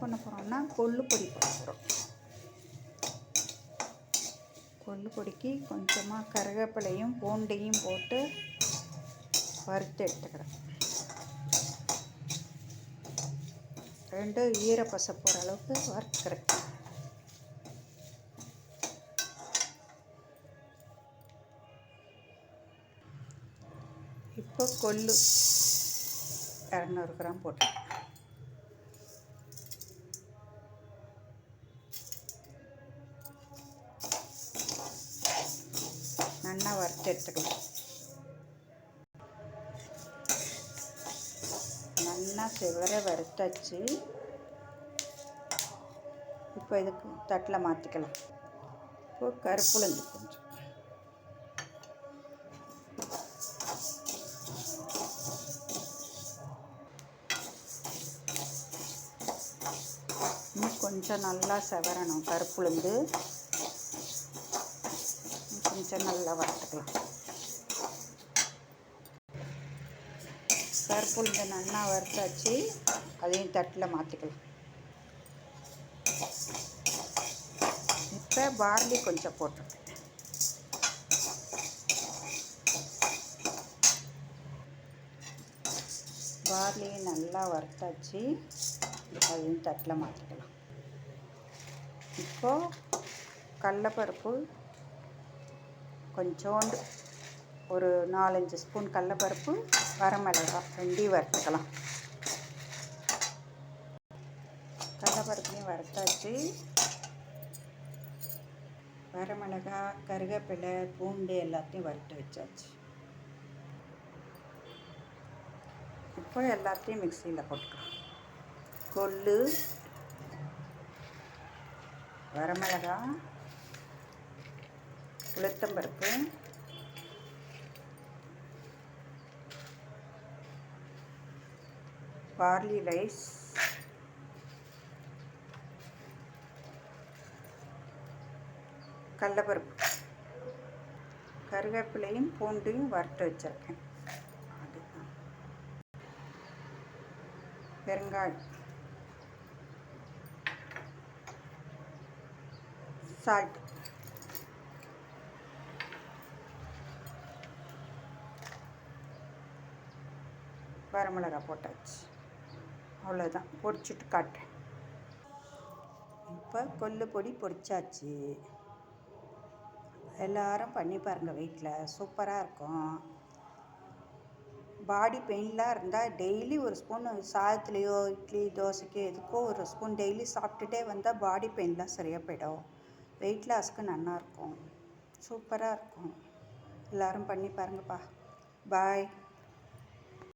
பண்ண போகிறோம்னா கொள்ளு பொடி போட போகிறோம். கொள்ளு பொடிக்கு கொஞ்சமாக கருவேப்பிலையும் பூண்டையும் போட்டு வறுத்து எடுத்துக்கிறேன். 2 ஈரப்பசை போகிற அளவுக்கு வறுத்துக்கிறேன். இப்போ கொள்ளு 200 கிராம் போட்டேன். நல்லா வறுத்து எடுத்துக்கலாம். நல்லா செவர வறுத்தாச்சு. இப்போ இதுக்கு தட்டில் மாற்றிக்கலாம். இப்போ கருப்புளுந்து கொஞ்சம், இன்னும் கொஞ்சம் நல்லா செவரணும். கருப்புளுந்து கொஞ்சம் நல்லா வறுத்துக்கலாம். கருப்புளுந்து நல்லா வறுத்தாச்சு. அதையும் தட்டில் மாற்றிக்கலாம். இப்போ பார்லி கொஞ்சம் போட்டுருக்கேன். பார்லி நல்லா வறுத்தாச்சு. அதையும் தட்டில் மாற்றிக்கலாம். இப்போது கடலைப்பருப்பு கொஞ்சோண்டு ஒரு 4-5 ஸ்பூன் கடலைப்பருப்பு, வரமிளகாய் 2 வறுத்துக்கலாம். கடலைப்பருப்பையும் வறுத்தாச்சு. வரமிளகாய், கருவேப்பிலை, பூண்டு எல்லாத்தையும் வறுத்து வச்சாச்சு. இப்போ எல்லாத்தையும் மிக்சியில் போட்டுக்கலாம். கொள்ளு, வரமிளகாய், உளுத்தம்பருப்பு, பார்லி ரைஸ், கடலைப்பருப்பு, கருவேப்பிலையும் பூண்டையும் வறுத்து வச்சுருக்கேன். பெருங்காயம், சால்ட், வரமிளகாய் போட்டாச்சு. அவ்வளோதான், பொரிச்சிட்டு காட்டுறேன். இப்போ கொள்ளு பொடி பொரிச்சாச்சு. எல்லாரும் பண்ணி பாருங்கள் வீட்டில், சூப்பராக இருக்கும். பாடி பெயின்லாம் இருந்தால் டெய்லி ஒரு ஸ்பூன் சாதத்துலேயோ இட்லி தோசைக்கு எதுக்கோ ஒரு ஸ்பூன் டெய்லி சாப்பிட்டுட்டே வந்தால் பாடி பெயின்லாம் சரியாக போயிடும். வெயிட் லாஸ்க்கு நல்லாயிருக்கும், சூப்பராக இருக்கும். எல்லோரும் பண்ணி பாருங்கப்பா. பாய்.